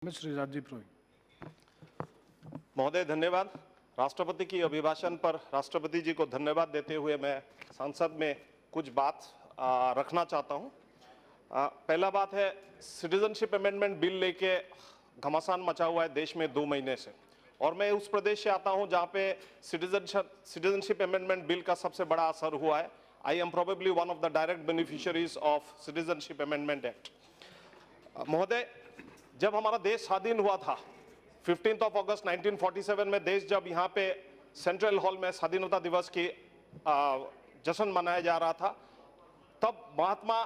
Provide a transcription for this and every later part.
में श्री राजदीप रॉय। महोदय धन्यवाद। राष्ट्रपति की अभिभाषण पर राष्ट्रपति जी को धन्यवाद देते हुए मैं संसद में कुछ बात रखना चाहता हूं। पहला बात है, सिटीजनशिप अमेंडमेंट बिल लेके घमासान मचा हुआ है देश में 2 महीने से, और मैं उस प्रदेश से आता हूं जहां पे सिटीजनशिप अमेंडमेंट बिल का सबसे बड़ा असर हुआ है। I am probably one of the direct beneficiaries of citizenship amendment act. महोदय, जब हमारा देश स्वाधीन हुआ था 15 अगस्त 1947 में, देश जब यहाँ पे सेंट्रल हॉल में स्वाधीनता दिवस की जश्न मनाया जा रहा था, तब महात्मा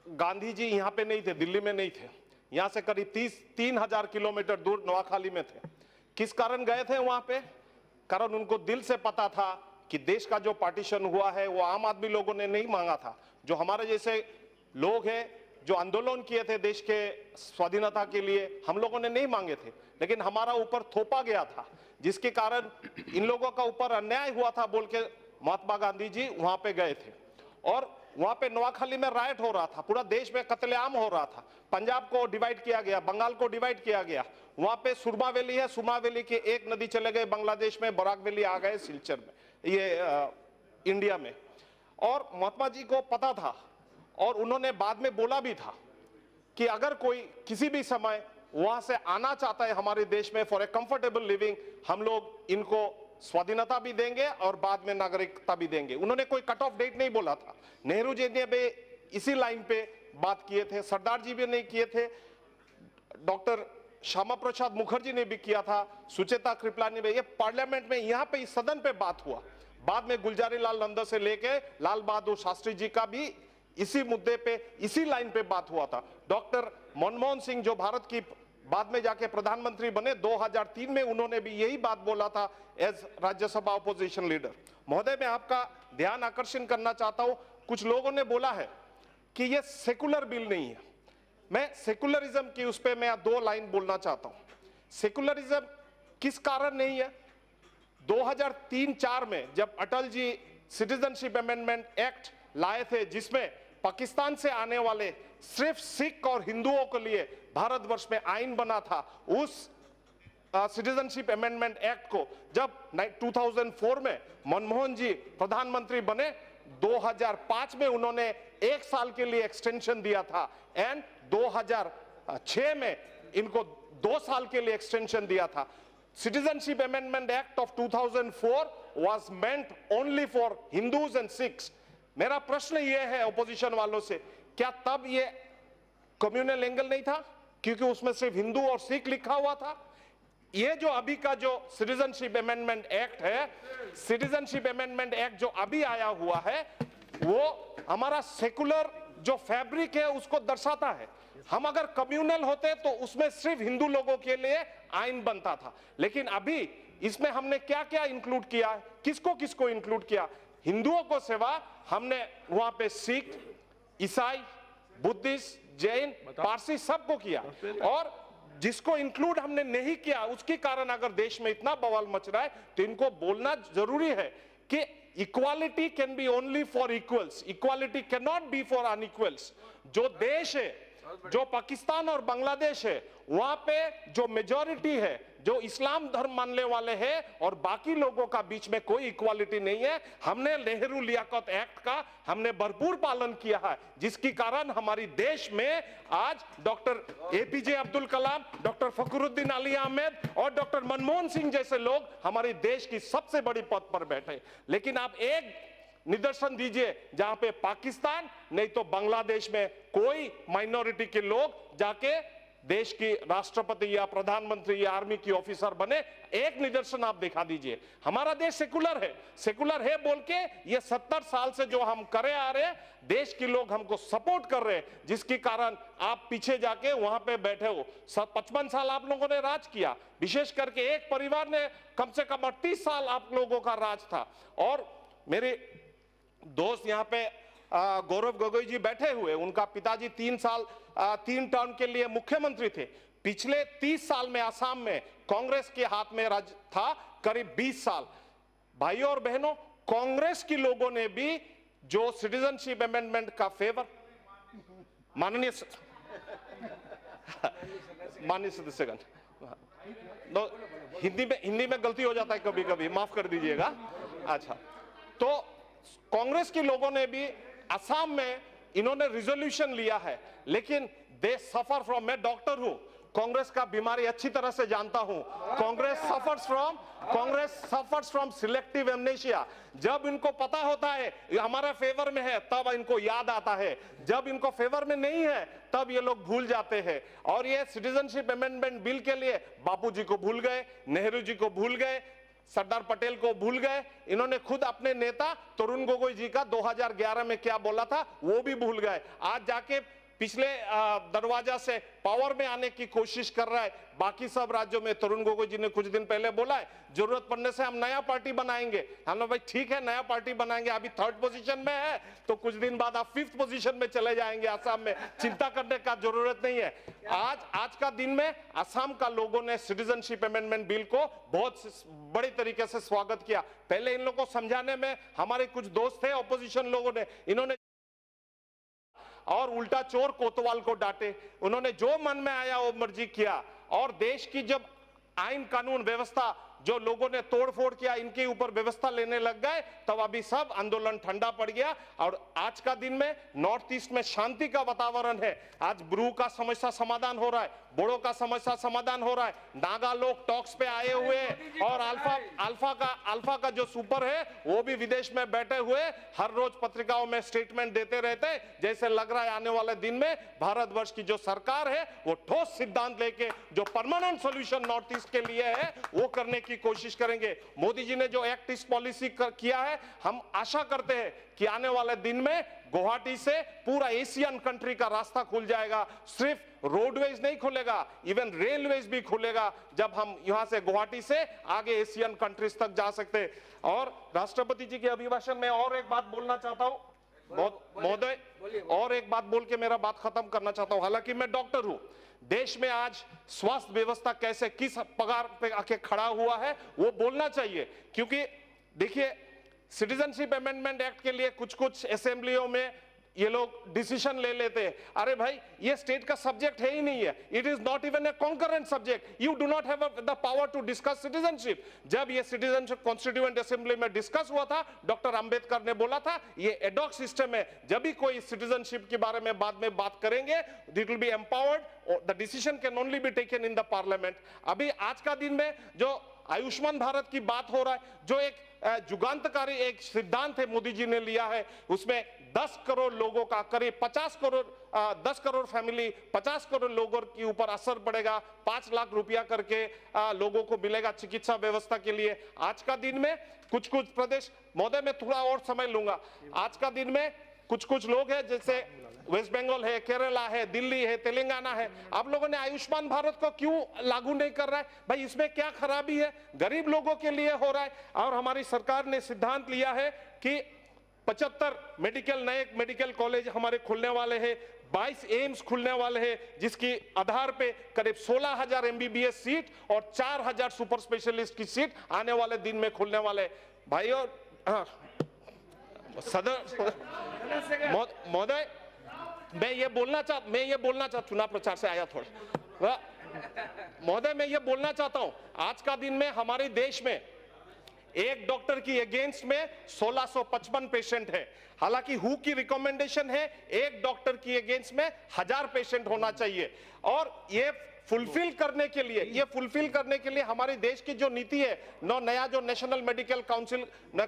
गांधी जी यहाँ पे नहीं थे, दिल्ली में नहीं थे। यहाँ से करीब 3,000 किलोमीटर दूर नवाखाली में थे। किस कारण गए थे वहां पे? कारण उनको दिल से पता था कि देश का जो पार्टीशन हुआ है वो आम आदमी लोगों ने नहीं मांगा था। जो हमारे जैसे लोग हैं जो आंदोलन किए थे देश के स्वाधीनता के लिए, हम लोगों ने नहीं मांगे थे, लेकिन हमारा ऊपर थोपा गया था, जिसके कारण इन लोगों का ऊपर अन्याय हुआ था बोल के महात्मा गांधी जी वहां पे गए थे। और वहां पे नवाखाली में राइट हो रहा था, पूरा देश में कत्लेआम हो रहा था। पंजाब को डिवाइड किया गया, बंगाल को डिवाइड किया गया। वहां पे सुरमा वैली है, सुरमा वैली के एक नदी चले गए बांग्लादेश में, बराक वैली आ गए सिलचर में, ये इंडिया में। और महात्मा जी को पता था, और उन्होंने बाद में बोला भी था कि अगर कोई किसी भी समय वहां से आना चाहता है हमारे देश में फॉर ए कंफर्टेबल लिविंग, हम लोग इनको स्वाधीनता भी देंगे और बाद में नागरिकता भी देंगे। उन्होंने कोई कट ऑफ डेट नहीं बोला था। नेहरू जी ने भी इसी लाइन पे बात किए थे, सरदार जी भी नहीं किए थे, डॉक्टर श्यामा प्रसाद मुखर्जी ने भी किया था, सुचेता कृपलानी ने। ये पार्लियामेंट में यहाँ पे इस सदन पे बात हुआ। बाद में गुलजारी लाल नंदा से लेके लाल बहादुर शास्त्री जी का भी इसी मुद्दे पे, इसी लाइन पे बात हुआ था। डॉक्टर मनमोहन सिंह जो भारत की बाद में जाके प्रधानमंत्री बने 2003 में, उन्होंने भी यही बात बोला था एज राज्यसभा अपोजिशन लीडर। महोदय, मैं आपका ध्यान आकर्षण करना चाहता हूं, कुछ लोगों ने बोला है कि ये सेकुलर बिल नहीं है। मैं सेकुलरिज्म की उस पर मैं 2 लाइन बोलना चाहता हूं। सेकुलरिज्म किस कारण नहीं है? 2003-4 में जब Atal ji citizenship amendment act लाए थे, जिसमें पाकिस्तान से आने वाले सिर्फ सिख और हिंदुओं के लिए भारतवर्ष में आइन बना था, उस सिटीजनशिप अमेंडमेंट एक्ट को जब 2004 में मनमोहन जी प्रधानमंत्री बने, 2005 में उन्होंने 1 साल के लिए एक्सटेंशन दिया था, एंड 2006 में इनको 2 साल के लिए एक्सटेंशन दिया था। Citizenship Amendment Act of 2004 was meant only for Hindus and Sikhs. मेरा प्रश्न यह है ऑपोजिशन वालों से, क्या तब ये कम्युनल एंगल नहीं था क्योंकि उसमें सिर्फ हिंदू और सिख लिखा हुआ था? ये जो अभी का जो सिटीजनशिप अमेंडमेंट एक्ट है, सिटीजनशिप अमेंडमेंट एक्ट जो अभी आया हुआ है, वो हमारा सेकुलर जो फैब्रिक है उसको दर्शाता है। हम अगर कम्युनल होते तो उसमें सिर्फ हिंदू लोगों के लिए आइन बनता था, लेकिन अभी इसमें हमने क्या क्या इंक्लूड किया है, किसको किसको इंक्लूड किया? हिंदुओं को सिवा हमने वहां पे सिख, ईसाई, बुद्धिस्ट, जैन, पारसी सबको किया, और जिसको इंक्लूड हमने नहीं किया उसके कारण अगर देश में इतना बवाल मच रहा है, तो इनको बोलना जरूरी है कि equality can be only for equals, equality can not be for unequals. जो देश है, जो पाकिस्तान और बांग्लादेश है, वहां पे जो मेजॉरिटी है जो इस्लाम धर्म मानने वाले हैं और बाकी लोगों का बीच में कोई इक्वालिटी नहीं है। हमने नेहरू लियाकत एक्ट का हमने भरपूर पालन किया है, जिसके कारण हमारी देश में आज doctor APJ Abdul Kalam, doctor Fakhruddin Ali Ahmad और डॉक्टर मनमोहन सिंह जैसे लोग हमारे देश की सबसे बड़ी पद पर बैठे। लेकिन आप एक निदर्शन दीजिए जहां पे पाकिस्तान नहीं तो बांग्लादेश में कोई माइनॉरिटी के लोग जाके देश की राष्ट्रपति या प्रधानमंत्री या आर्मी की ऑफिसर बने, एक निदर्शन आप दिखा दीजिए। हमारा देश सेकुलर है, सेकुलर है बोल के ये 70 साल से जो हम करे आ रहे हैं, देश के लोग हमको सपोर्ट कर रहे हैं, जिसके कारण आप पीछे जाके वहां पे बैठे हो। 55 साल आप लोगों ने राज किया, विशेष करके एक परिवार ने कम से कम 38 साल आप लोगों का राज था। और मेरे दोस्त यहाँ पे गौरव गोगोई जी बैठे हुए, उनका पिताजी 3 टर्म के लिए मुख्यमंत्री थे। पिछले 30 साल में असम में कांग्रेस के हाथ में राज था, करीब 20 साल। भाइयों और बहनों, कांग्रेस के लोगों ने भी जो सिटीजनशिप अमेंडमेंट का फेवर, माननीय सदस्यगण, तो हिंदी में गलती हो जाता है कभी कभी, माफ कर दीजिएगा। अच्छा, तो कांग्रेस के लोगों ने भी असम में इन्होंने रिजोल्यूशन लिया है, लेकिन दे सफर फ्रॉम, मैं डॉक्टर हूं, कांग्रेस का बीमारी अच्छी तरह से जानता हूं। Congress suffers from selective amnesia. जब इनको पता होता है ये हमारे फेवर में है तब इनको याद आता है, जब इनको फेवर में नहीं है तब ये लोग भूल जाते हैं। और ये सिटीजनशिप अमेंडमेंट बिल के लिए बापूजी को भूल गए, नेहरू जी को भूल गए, सरदार पटेल को भूल गए, इन्होंने खुद अपने नेता तरुण गोगोई जी का 2011 में क्या बोला था वो भी भूल गए। आज जाके पिछले दरवाजा से पावर में आने की कोशिश कर रहा है। बाकी सब राज्यों में तरुण गोगोई जी ने कुछ दिन पहले बोला है जरूरत पड़ने से हम नया पार्टी बनाएंगे। हम भाई ठीक है नया पार्टी बनाएंगे, अभी 3rd पोजीशन में है तो कुछ दिन बाद आप 5th पोजीशन में चले जाएंगे असम में, चिंता करने का जरूरत नहीं है। आज का दिन में असम का लोगों ने सिटीजनशिप अमेंडमेंट बिल को बहुत बड़ी तरीके से स्वागत किया। पहले इन लोगों को समझाने में हमारे कुछ दोस्त थे ऑपोजिशन लोगों ने, इन्होंने और उल्टा चोर कोतवाल को डांटे, उन्होंने जो मन में आया वो मर्जी किया। और देश की जब आईन कानून व्यवस्था जो लोगों ने तोड़फोड़ किया इनके ऊपर व्यवस्था लेने लग गए तब अभी सब आंदोलन ठंडा पड़ गया। और आज का दिन में नॉर्थ ईस्ट में शांति का वातावरण है। आज ब्रू का समस्या समाधान हो रहा है, बोडो का समस्या समाधान हो रहा है, नागा लोग टॉक्स पे आए हुए हैं और अल्फा का जो सुपर है वो भी विदेश में बैठे हुए हर रोज पत्रिकाओं में स्टेटमेंट देते रहते हैं। जैसे लग रहा है आने वाले दिन में भारतवर्ष की जो सरकार है वो ठोस सिद्धांत लेके जो परमानेंट सॉल्यूशन नॉर्थ ईस्ट के लिए है वो करने की कोशिश करेंगे। मोदी जी ने जो एक्ट ईस्ट पॉलिसी किया है, हम आशा करते हैं कि आने वाले दिन में गुवाहाटी से पूरा एशियन कंट्री का रास्ता खुल जाएगा। सिर्फ रोडवेज नहीं खुलेगा, इवन रेलवेज भी खुलेगा जब हम यहां से गुवाहाटी से आगे एशियन कंट्रीज तक जा सकते हैं। और राष्ट्रपति जी के अभिभाषण में और एक बात बोलना चाहता हूं महोदय, और एक बात बोल के मेरा बात खत्म करना चाहता हूं। हालांकि मैं डॉक्टर हूं, देश में आज स्वास्थ्य व्यवस्था कैसे किस पगार पे आके खड़ा हुआ है वो बोलना चाहिए, क्योंकि देखिए सिटीजनशिप अमेंडमेंट एक्ट के लिए कुछ असेंबलियों में ये लोग डिसीजन ले लेते हैं। अरे भाई ये स्टेट का सब्जेक्ट है ही नहीं है, it is not even a concurrent subject, you do not have the power to discuss citizenship. जब ये सिटीजनशिप कॉन्स्टिट्यूएंट असेंबली में डिस्कस हुआ था, डॉक्टर अंबेडकर ने बोला था ये एडॉक सिस्टम है, जब भी कोई सिटीजनशिप के बारे में बाद में बात करेंगे it will be empowered, the decision can only be taken in the parliament. अभी आज का दिन में जो आयुष्मान भारत की बात हो रहा है, जो एक जुगांतकारी एक सिद्धांत है मोदी जी ने लिया है, उसमें 10 करोड़ लोगों का करीब 10 करोड़ फैमिली 50 करोड़ लोगों के ऊपर असर पड़ेगा, 5 लाख रुपया करके लोगों को मिलेगा चिकित्सा व्यवस्था के लिए। आज का दिन में कुछ प्रदेश, महोदय मैं थोड़ा और समय लूंगा, आज का दिन में कुछ लोग हैं जैसे वेस्ट बंगाल है, केरला है, दिल्ली है, तेलंगाना है, आप लोगों ने आयुष्मान भारत को क्यों लागू नहीं कर रहा है? भाई इसमें क्या खराबी है? गरीब लोगों के लिए हो रहा है। और हमारी सरकार ने सिद्धांत लिया है कि 75 नए मेडिकल कॉलेज हमारे खुलने वाले हैं, 22 एम्स खुलने वाले हैं, जिसकी आधार पे करीब 16,000 MBBS सीट और 4,000 सुपर स्पेशलिस्ट की सीट आने वाले दिन में खुलने वाले। भाई और महोदय मैं ये बोलना चाहता, चुनाव प्रचार से आया थोड़ा, महोदय मैं ये बोलना चाहता हूं आज का दिन में हमारे देश में एक डॉक्टर की अगेंस्ट में 1655 पेशेंट है। हालांकि हु की रिकमेंडेशन है एक डॉक्टर की अगेंस्ट में 1000 पेशेंट होना चाहिए। और ये फुलफिल करने के लिए हमारे देश की जो नीति है, नया जो नेशनल मेडिकल काउंसिल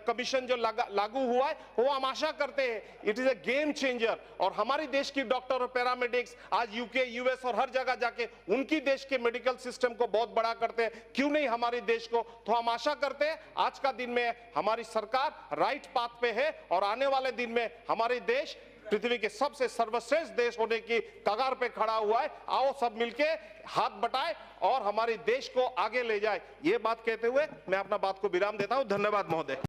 कमीशन जो लागू हुआ है, वो हम आशा करते हैं it is a game changer. और हमारी देश की डॉक्टर और पैरामेडिक्स आज यूके, यूएस और हर जगह जाके उनकी देश के मेडिकल सिस्टम को बहुत बड़ा करते हैं, क्यों नहीं हमारे देश को? तो हम आशा करते हैं आज का दिन में हमारी सरकार राइट पाथ पे है और आने वाले दिन में हमारे देश पृथ्वी के सबसे सर्वश्रेष्ठ देश होने की कगार पे खड़ा हुआ है। आओ सब मिलके हाथ बटाए और हमारे देश को आगे ले जाए। ये बात कहते हुए मैं अपना बात को विराम देता हूं। धन्यवाद महोदय।